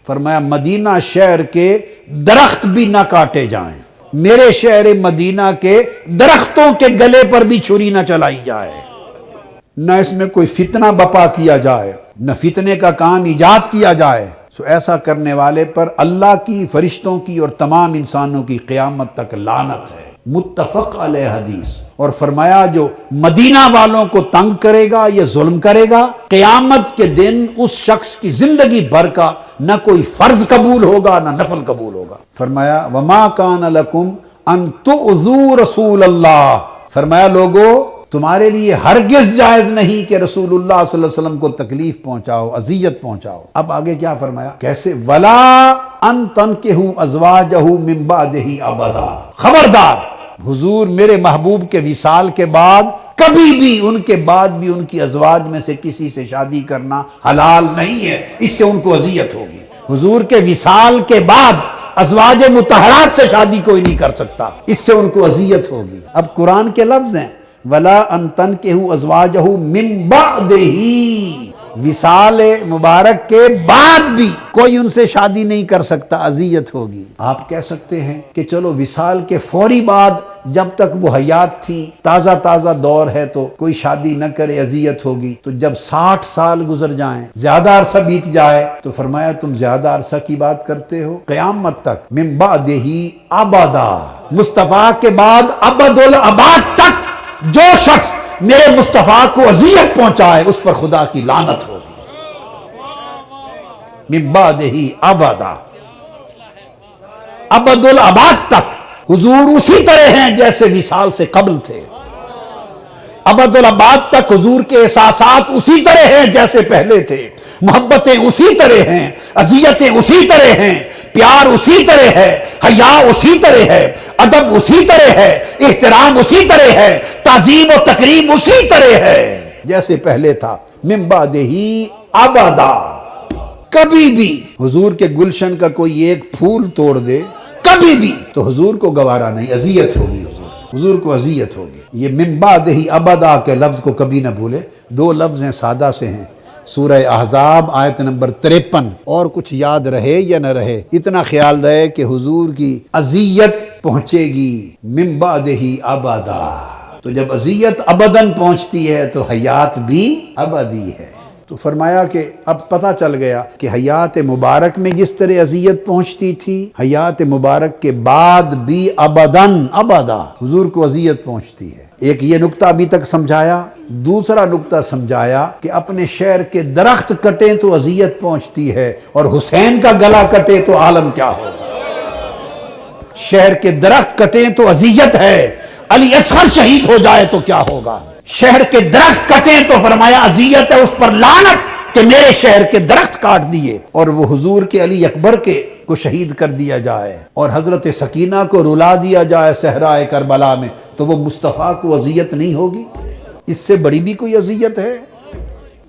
فرمایا مدینہ شہر کے درخت بھی نہ کاٹے جائیں، میرے شہر مدینہ کے درختوں کے گلے پر بھی چھری نہ چلائی جائے، نہ اس میں کوئی فتنہ بپا کیا جائے، نہ فتنے کا کام ایجاد کیا جائے۔ سو ایسا کرنے والے پر اللہ کی، فرشتوں کی اور تمام انسانوں کی قیامت تک لعنت ہے۔ متفق علیہ حدیث۔ اور فرمایا جو مدینہ والوں کو تنگ کرے گا یا ظلم کرے گا، قیامت کے دن اس شخص کی زندگی بھر کا نہ کوئی فرض قبول ہوگا نہ نفل قبول ہوگا۔ فرمایا وما کان لکم ان تؤذوا رسول اللہ، فرمایا لوگو تمہارے لیے ہرگز جائز نہیں کہ رسول اللہ صلی اللہ علیہ وسلم کو تکلیف پہنچاؤ، اذیت پہنچاؤ۔ اب آگے کیا فرمایا؟ کیسے؟ ولا ان تنکحوا ازواجہ من بعدہ ابدا، خبردار حضور میرے محبوب کے وصال کے بعد کبھی بھی ان کے بعد بھی ان کی ازواج میں سے کسی سے شادی کرنا حلال نہیں ہے، اس سے ان کو اذیت ہوگی۔ حضور کے وصال کے بعد ازواج مطہرات سے شادی کوئی نہیں کر سکتا، اس سے ان کو اذیت ہوگی۔ اب قرآن کے لفظ ہیں وَلَا أَن تَنْكِحُوا أَزْوَاجَهُ مِن بَعْدِهِ، وصال مبارک کے بعد بھی کوئی ان سے شادی نہیں کر سکتا، اذیت ہوگی۔ آپ کہہ سکتے ہیں کہ چلو وصال کے فوری بعد جب تک وہ حیات تھی، تازہ تازہ دور ہے تو کوئی شادی نہ کرے، اذیت ہوگی۔ تو جب 60 سال گزر جائیں، زیادہ عرصہ بیت جائے، تو فرمایا تم زیادہ عرصہ کی بات کرتے ہو، قیامت تک من بعدہ ابدا، مصطفیٰ کے بعد ابد الاباد تک جو شخص میرے مصطفیٰ کو اذیت پہنچائے اس پر خدا کی لعنت ہوگی۔ من بعدہ ابدا، ابد الاباد تک حضور اسی طرح ہیں جیسے وصال سے قبل تھے، ابد الاباد تک حضور کے احساسات اسی طرح ہیں جیسے پہلے تھے، محبتیں اسی طرح ہیں، اذیتیں اسی طرح ہیں، پیار اسی طرح ہے، حیا اسی طرح ہے، ادب اسی طرح ہے، احترام اسی طرح ہے، تعظیم و تکریم اسی طرح ہے جیسے پہلے تھا۔ من بعدہ ابدا، کبھی بھی حضور کے گلشن کا کوئی ایک پھول توڑ دے کبھی بھی تو حضور کو گوارا نہیں، اذیت ہوگی، حضور کو اذیت ہوگی۔ یہ من بعدہ ابدا کے لفظ کو کبھی نہ بھولے، دو لفظ ہیں، سادہ سے ہیں، سورہ احزاب آیت نمبر 53۔ اور کچھ یاد رہے یا نہ رہے، اتنا خیال رہے کہ حضور کی اذیت پہنچے گی من بعدہ ابدا، تو جب اذیت ابداً پہنچتی ہے تو حیات بھی ابدی ہے۔ تو فرمایا کہ اب پتہ چل گیا کہ حیات مبارک میں جس طرح اذیت پہنچتی تھی، حیات مبارک کے بعد بھی ابداً ابدا حضور کو اذیت پہنچتی ہے۔ ایک یہ نکتہ ابھی تک سمجھایا، دوسرا نکتہ سمجھایا کہ اپنے شہر کے درخت کٹیں تو اذیت پہنچتی ہے، اور حسین کا گلا کٹے تو عالم کیا ہوگا۔ شہر کے درخت کٹیں تو اذیت ہے، علی اصغر شہید ہو جائے تو کیا ہوگا۔ شہر کے درخت کٹیں تو فرمایا اذیت ہے، اس پر لعنت کہ میرے شہر کے درخت کاٹ دیے، اور وہ حضور کے علی اکبر کے کو شہید کر دیا جائے اور حضرت سکینہ کو رلا دیا جائے صحرائے کربلا میں، تو وہ مصطفیٰ کو اذیت نہیں ہوگی؟ اس سے بڑی بھی کوئی اذیت ہے؟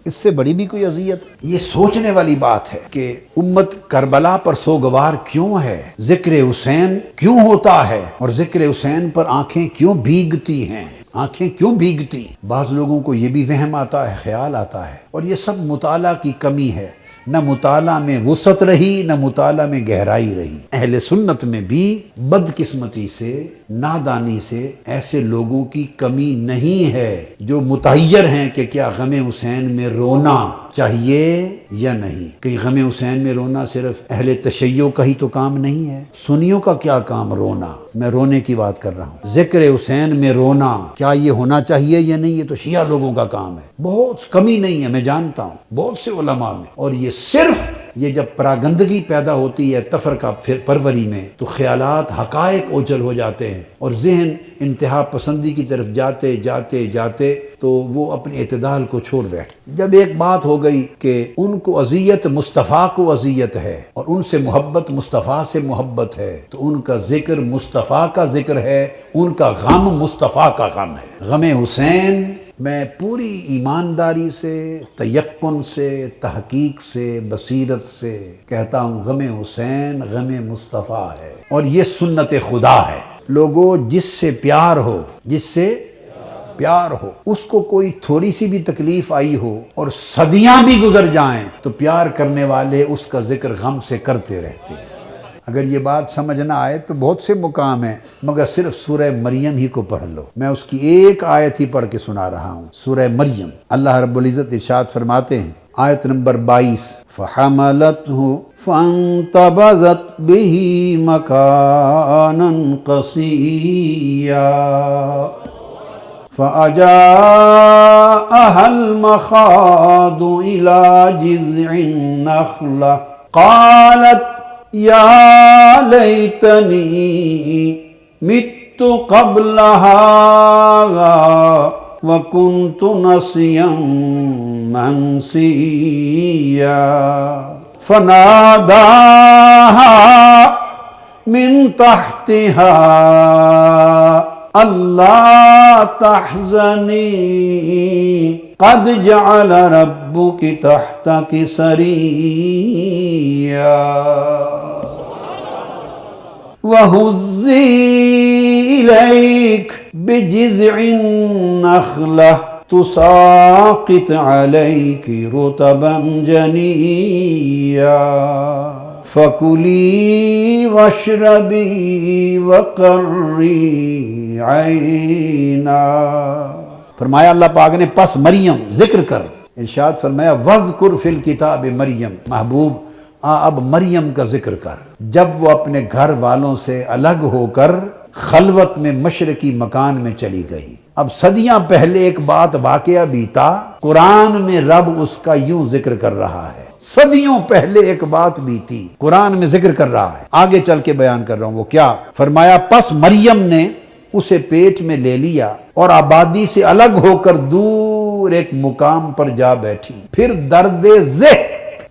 اس سے بڑی بھی کوئی اذیت؟ یہ سوچنے والی بات ہے کہ امت کربلا پر سوگوار کیوں ہے، ذکر حسین کیوں ہوتا ہے، اور ذکر حسین پر آنکھیں کیوں بھیگتی ہیں، آنکھیں کیوں بھیگتی؟ بعض لوگوں کو یہ بھی وہم آتا ہے، خیال آتا ہے، اور یہ سب مطالعہ کی کمی ہے، نہ مطالعہ میں وسعت رہی نہ مطالعہ میں گہرائی رہی۔ اہل سنت میں بھی بدقسمتی سے، نادانی سے ایسے لوگوں کی کمی نہیں ہے جو متحیر ہیں کہ کیا غم حسین میں رونا چاہیے یا نہیں۔ کہ غم حسین میں رونا صرف اہل تشیع کا ہی تو کام نہیں ہے، سنیوں کا کیا کام رونا؟ میں رونے کی بات کر رہا ہوں۔ ذکر حسین میں رونا کیا یہ ہونا چاہیے یا نہیں؟ یہ تو شیعہ لوگوں کا کام ہے، بہت کمی نہیں ہے، میں جانتا ہوں بہت سے علماء میں، اور یہ صرف یہ جب پراگندگی پیدا ہوتی ہے تفرقہ پروری میں تو خیالات حقائق اوجھل ہو جاتے ہیں، اور ذہن انتہا پسندی کی طرف جاتے جاتے جاتے تو وہ اپنے اعتدال کو چھوڑ بیٹھتے۔ جب ایک بات ہو گئی کہ ان کو اذیت مصطفیٰ کو اذیت ہے اور ان سے محبت مصطفیٰ سے محبت ہے، تو ان کا ذکر مصطفیٰ کا ذکر ہے، ان کا غم مصطفیٰ کا غم ہے۔ غم حسین میں پوری ایمانداری سے، تیقن سے، تحقیق سے، بصیرت سے کہتا ہوں، غم حسین غم مصطفیٰ ہے، اور یہ سنت خدا ہے۔ لوگوں جس سے پیار ہو، جس سے پیار ہو، اس کو کوئی تھوڑی سی بھی تکلیف آئی ہو اور صدیاں بھی گزر جائیں تو پیار کرنے والے اس کا ذکر غم سے کرتے رہتے ہیں۔ اگر یہ بات سمجھ نہ آئے تو بہت سے مقام ہیں، مگر صرف سورہ مریم ہی کو پڑھ لو۔ میں اس کی ایک آیت ہی پڑھ کے سنا رہا ہوں، سورہ مریم۔ اللہ رب العزت ارشاد فرماتے ہیں، آیت نمبر 22، فَحَمَلَتْهُ فَانْتَبَذَتْ بِهِ مَكَانًا قَصِيًّا فَأَجَاءَهَا الْمَخَاضُ إِلَى جِذْعِ النَّخْلَةِ قَالَتْ يَا لَيْتَنِي مِتُّ قَبْلَ هَذَا وَكُنْتُ نَسِيًّا مَنْسِيًّا فَنَادَاهَا مِنْ تَحْتِهَا أَلَّا تَحْزَنِي قَدْ جَعَلَ رَبُّكِ تَحْتَكِ سَرِيًّا وَهُزِّي إِلَيْكَ بِجِذْعِ النَّخْلَةِ تُسَاقِطْ عَلَيْكِ رُطَبًا جَنِيًّا فَكُلِي وَاشْرَبِي وَقَرِّي عَيْنًا۔ فرمایا اللہ پاک نے پس مریم ذکر کر، ارشاد فرمایا وَذْكُرْ فِي الْكِتَابِ مریم، محبوب اب مریم کا ذکر کر، جب وہ اپنے گھر والوں سے الگ ہو کر خلوت میں مشرقی مکان میں چلی گئی۔ اب صدیاں پہلے ایک بات واقعہ بیتا، قرآن میں رب اس کا یوں ذکر کر رہا ہے۔ صدیوں پہلے ایک بات بیتی، قرآن میں ذکر کر رہا ہے، آگے چل کے بیان کر رہا ہوں وہ کیا۔ فرمایا پس مریم نے اسے پیٹ میں لے لیا اور آبادی سے الگ ہو کر دور ایک مقام پر جا بیٹھی۔ پھر درد ذہ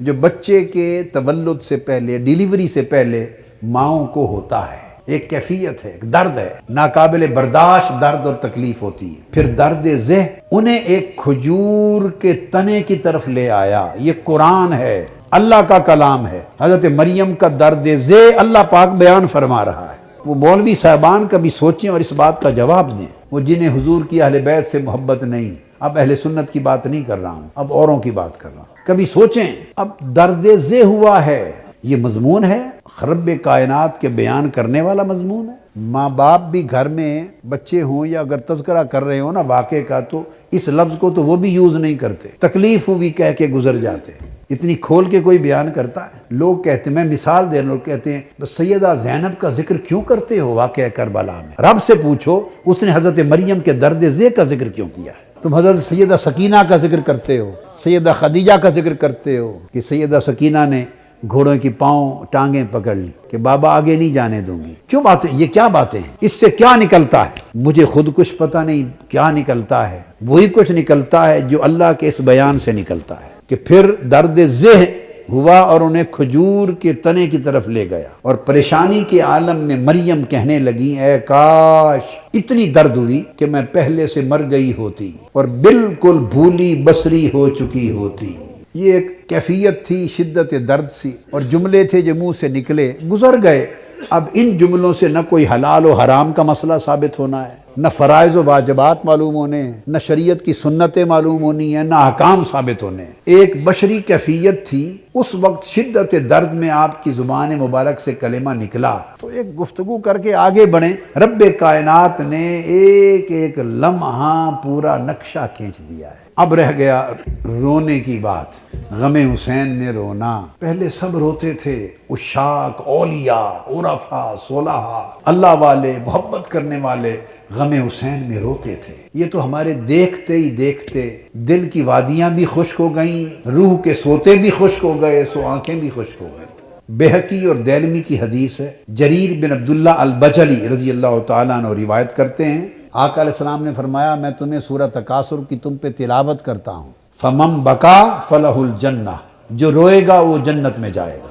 جو بچے کے تولد سے پہلے، ڈیلیوری سے پہلے ماؤں کو ہوتا ہے، ایک کیفیت ہے، ایک درد ہے، ناقابل برداشت درد اور تکلیف ہوتی ہے۔ پھر درد ذہ انہیں ایک کھجور کے تنے کی طرف لے آیا۔ یہ قرآن ہے، اللہ کا کلام ہے۔ حضرت مریم کا درد ذہ اللہ پاک بیان فرما رہا ہے۔ وہ مولوی صاحبان کبھی سوچیں اور اس بات کا جواب دیں، وہ جنہیں حضور کی اہل بیت سے محبت نہیں۔ اب اہل سنت کی بات نہیں کر رہا ہوں، اب اوروں کی بات کر رہا ہوں۔ کبھی سوچیں، اب درد ذہ ہوا ہے، یہ مضمون ہے رب کائنات کے بیان کرنے والا مضمون ہے۔ ماں باپ بھی گھر میں بچے ہوں یا اگر تذکرہ کر رہے ہوں نا واقعے کا، تو اس لفظ کو تو وہ بھی یوز نہیں کرتے، تکلیف ہوئی کہہ کے گزر جاتے ہیں۔ اتنی کھول کے کوئی بیان کرتا ہے؟ لوگ کہتے ہیں، میں مثال دے رہا ہوں، لوگ کہتے ہیں بس سیدہ زینب کا ذکر کیوں کرتے ہو واقعہ کربلا میں؟ رب سے پوچھو اس نے حضرت مریم کے درد ذہ کا ذکر کیوں کیا ہے؟ تم حضرت سیدہ سکینہ کا ذکر کرتے ہو، سیدہ خدیجہ کا ذکر کرتے ہو کہ سیدہ سکینہ نے گھوڑوں کی پاؤں ٹانگیں پکڑ لی کہ بابا آگے نہیں جانے دوں گی۔ کیوں باتیں؟ یہ کیا باتیں ہیں؟ اس سے کیا نکلتا ہے؟ مجھے خود کچھ پتہ نہیں کیا نکلتا ہے، وہی کچھ نکلتا ہے جو اللہ کے اس بیان سے نکلتا ہے کہ پھر درد ذہ ہوا اور انہیں کھجور کے تنے کی طرف لے گیا، اور پریشانی کے عالم میں مریم کہنے لگی، اے کاش اتنی درد ہوئی کہ میں پہلے سے مر گئی ہوتی اور بالکل بھولی بصری ہو چکی ہوتی۔ یہ ایک کیفیت تھی، شدت درد سی، اور جملے تھے جو منہ سے نکلے گزر گئے۔ اب ان جملوں سے نہ کوئی حلال و حرام کا مسئلہ ثابت ہونا ہے، نہ فرائض و واجبات معلوم ہونے ہیں، نہ شریعت کی سنتیں معلوم ہونی ہیں، نہ احکام ثابت ہونے ہیں۔ ایک بشری کیفیت تھی، اس وقت شدت درد میں آپ کی زبان مبارک سے کلمہ نکلا تو ایک گفتگو کر کے آگے بڑھیں۔ رب کائنات نے ایک ایک لمحہ پورا نقشہ کھینچ دیا ہے۔ اب رہ گیا رونے کی بات، غم حسین میں رونا۔ پہلے سب روتے تھے، عشاق، اولیاء، عرفاء، صلحاء، اللہ والے، محبت کرنے والے غم حسین میں روتے تھے۔ یہ تو ہمارے دیکھتے ہی دیکھتے دل کی وادیاں بھی خشک ہو گئیں، روح کے سوتے بھی خشک ہو گئے، سو آنکھیں بھی خشک ہو گئیں۔ بہقی اور دیلمی کی حدیث ہے، جریر بن عبداللہ البجلی رضی اللہ تعالیٰ عنہ روایت کرتے ہیں، آقا علیہ السلام نے فرمایا، میں تمہیں سورہ تکاثر کی تم پہ تلاوت کرتا ہوں، فَمَن بَكَى فَلَهُ الْجَنَّةُ، جو روئے گا وہ جنت میں جائے گا۔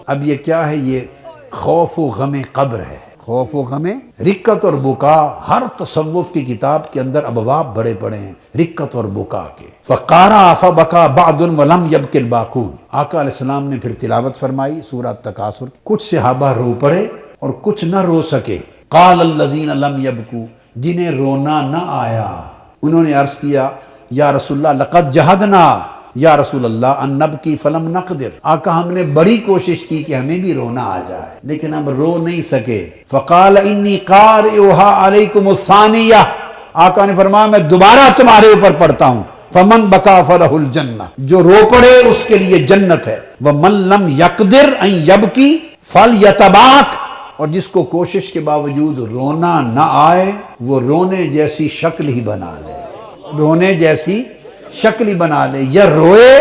اب یہ کیا ہے؟ یہ خوف و غم قبر ہے، خوف و غم رکت اور بکا۔ ہر تصوف کی کتاب کے اندر ابواب بڑے پڑے ہیں رکت اور بکا کے۔ فَقَارَ فَبَكَى بَعْضٌ وَلَمْ يَبْكِ الْبَاقُونَ، آقا علیہ السلام نے پھر تلاوت فرمائی سورہ تکاثر، کچھ صحابہ رو پڑے اور کچھ نہ رو سکے۔ قال الذین لم یبکوا، جنہیں رونا نہ آیا۔ انہوں نے عرض کیا یا رسول اللہ لقد جہدنا یا رسول اللہ ان نبکی فلم نقدر، آقا ہم نے بڑی کوشش کی کہ ہمیں بھی رونا آ جائے لیکن ہم رو نہیں سکے۔ فقال انی قارئھا علیکم الثانیہ، آقا نے فرمایا میں دوبارہ تمہارے اوپر پڑھتا ہوں۔ فمن بکا فلہ الجنہ، جو رو پڑے اس کے لیے جنت ہے۔ ومن لم یقدر ان یبکی فلیتباک، اور جس کو کوشش کے باوجود رونا نہ آئے وہ رونے جیسی شکل ہی بنا لے، رونے جیسی شکل ہی بنا لے، یا روئے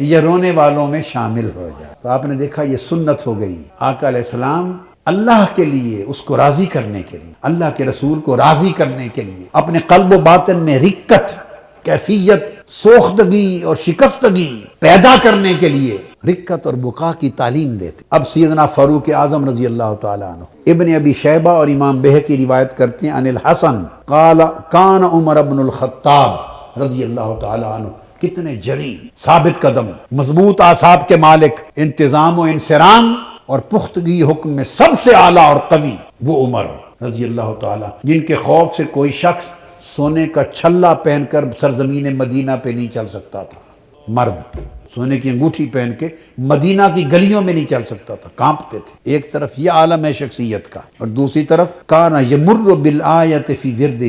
یا رونے والوں میں شامل ہو جائے۔ تو آپ نے دیکھا یہ سنت ہو گئی۔ آقا علیہ السلام اللہ کے لیے، اس کو راضی کرنے کے لیے، اللہ کے رسول کو راضی کرنے کے لیے، اپنے قلب و باطن میں رقت، کیفیت، سوختگی اور شکستگی پیدا کرنے کے لیے رقت اور بقا کی تعلیم دیتے۔ اب سیدنا فاروق اعظم رضی اللہ تعالیٰ عنہ، ابن ابی شیبہ اور امام بہقی روایت کرتے ہیں عن الحسن قال کان عمر بن الخطاب رضی اللہ تعالیٰ عنہ، کتنے جری، ثابت قدم، مضبوط اعصاب کے مالک، انتظام و انصرام اور پختگی حکم میں سب سے اعلیٰ اور قوی وہ عمر رضی اللہ تعالیٰ، جن کے خوف سے کوئی شخص سونے کا چھلا پہن کر سرزمین مدینہ پہ نہیں چل سکتا تھا۔ مرد سونے کی انگوٹھی پہن کے مدینہ کی گلیوں میں نہیں چل سکتا تھا، کانپتے تھے۔ ایک طرف یہ عالم ہے شخصیت کا، اور دوسری طرف کان یمر بالآیت فی وردہ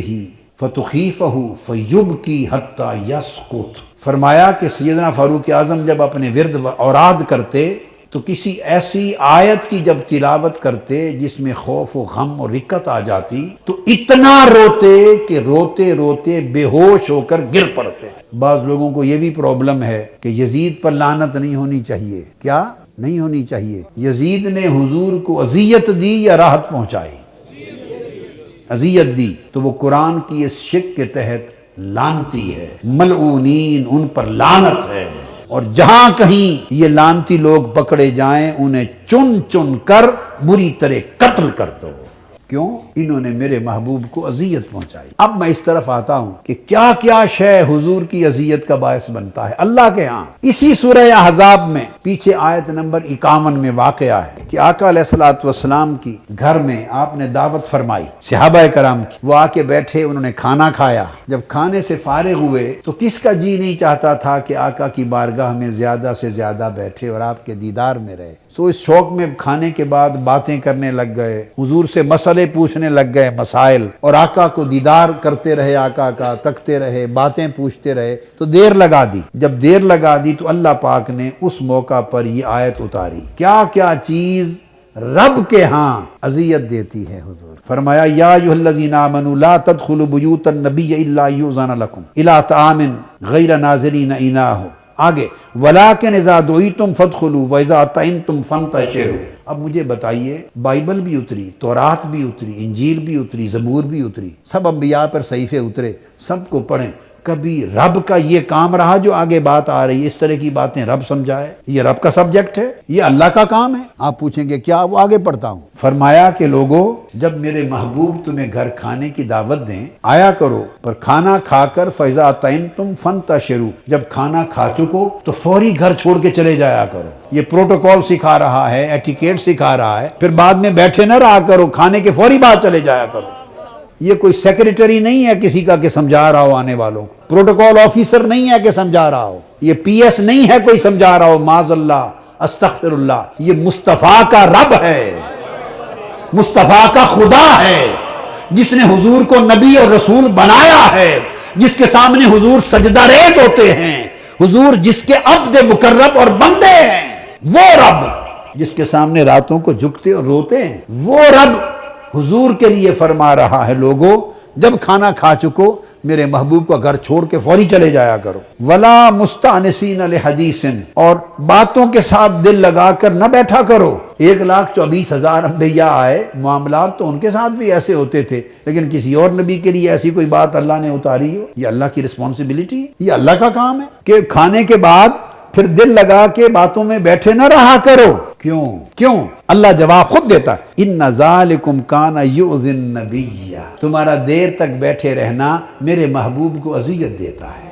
فتخیفہ فیبکی حتی یسقط، فرمایا کہ سیدنا فاروق اعظم جب اپنے ورد اوراد کرتے تو کسی ایسی آیت کی جب تلاوت کرتے جس میں خوف و غم اور رقت آ جاتی تو اتنا روتے کہ روتے روتے بے ہوش ہو کر گر پڑتے۔ بعض لوگوں کو یہ بھی پرابلم ہے کہ یزید پر لعنت نہیں ہونی چاہیے، کیا نہیں ہونی چاہیے؟ یزید نے حضور کو اذیت دی یا راحت پہنچائی؟ اذیت دی، تو وہ قرآن کی اس شک کے تحت لعنتی ہے، ملعونین، ان پر لعنت ہے۔ اور جہاں کہیں یہ لعنتی لوگ پکڑے جائیں انہیں چن چن کر بری طرح قتل کر دو، کیوں؟ انہوں نے میرے محبوب کو اذیت پہنچائی۔ اب میں اس طرف آتا ہوں کہ کیا کیا شے حضور کی اذیت کا باعث بنتا ہے اللہ کے ہاں۔ اسی سورہ احزاب میں پیچھے آیت نمبر 51 میں واقعہ ہے کہ آقا علیہ الصلوۃ والسلام کی گھر میں آپ نے دعوت فرمائی صحابہ کرام کی، وہ آ کے بیٹھے، انہوں نے کھانا کھایا۔ جب کھانے سے فارغ ہوئے تو کس کا جی نہیں چاہتا تھا کہ آقا کی بارگاہ میں زیادہ سے زیادہ بیٹھے اور آپ کے دیدار میں رہے۔ سو اس شوق میں کھانے کے بعد باتیں کرنے لگ گئے، حضور سے مسئلے پوچھنے لگ گئے، مسائل، اور آقا کو دیدار کرتے رہے، آقا کا تکتے رہے، باتیں پوچھتے رہے، تو دیر لگا دی۔ جب دیر لگا دی تو اللہ پاک نے اس موقع پر یہ آیت اتاری، کیا کیا چیز رب کے ہاں اذیت دیتی ہے حضور۔ فرمایا یا ایھا الذین آمنوا لا تدخلوا بیوت النبی الا یؤذن لکم الی طعام غیر ناظرین اناہ، آگے ولیکن اذا دعیتم فادخلوا واذا طعمتم فانتشروا۔ اب مجھے بتائیے، بائبل بھی اتری، تورات بھی اتری، انجیل بھی اتری، زبور بھی اتری، سب انبیاء پر صحیفے اترے، سب کو پڑھیں، کبھی رب کا یہ کام رہا جو آگے بات آ رہی ہے اس طرح کی باتیں رب سمجھائے؟ یہ رب کا سبجیکٹ ہے، یہ اللہ کا کام ہے؟ آپ پوچھیں گے کیا؟ وہ آگے پڑھتا ہوں۔ فرمایا کہ لوگوں، جب میرے محبوب تمہیں گھر کھانے کی دعوت دیں آیا کرو، پر کھانا کھا کر فیضا طعمتم فانتشروا، جب کھانا کھا چکو تو فوری گھر چھوڑ کے چلے جایا کرو۔ یہ پروٹوکول سکھا رہا ہے، ایٹیکیٹ سکھا رہا ہے، پھر بعد میں بیٹھے نہ رہا کرو، کھانے کے فوری بعد چلے جایا کرو۔ یہ کوئی سیکریٹری نہیں ہے کسی کا کہ سمجھا رہا ہو آنے والوں کو، پروٹوکول آفیسر نہیں ہے کہ سمجھا رہا ہو، یہ پی ایس نہیں ہے کوئی سمجھا رہا ہو، معاذ اللہ، استغفر اللہ، یہ مصطفیٰ کا رب ہے، مصطفیٰ کا خدا ہے، جس نے حضور کو نبی اور رسول بنایا ہے، جس کے سامنے حضور سجدہ ریز ہوتے ہیں، حضور جس کے عبد مقرب اور بندے ہیں، وہ رب جس کے سامنے راتوں کو جھکتے اور روتے ہیں، وہ رب حضور کے لیے فرما رہا ہے لوگوں جب کھانا کھا چکو میرے محبوب کا گھر چھوڑ کے فوری چلے جایا کرو۔ ولا مستانسین لحدیث، اور باتوں کے ساتھ دل لگا کر نہ بیٹھا کرو۔ 1,24,000 انبیاء آئے، معاملات تو ان کے ساتھ بھی ایسے ہوتے تھے، لیکن کسی اور نبی کے لیے ایسی کوئی بات اللہ نے اتاری ہو؟ یہ اللہ کی رسپانسبلٹی ہے، یہ اللہ کا کام ہے کہ کھانے کے بعد پھر دل لگا کے باتوں میں بیٹھے نہ رہا کرو۔ کیوں؟ اللہ جواب خود دیتا ہے، ان ذالکم کان یؤذی النبی، تمہارا دیر تک بیٹھے رہنا میرے محبوب کو اذیت دیتا ہے۔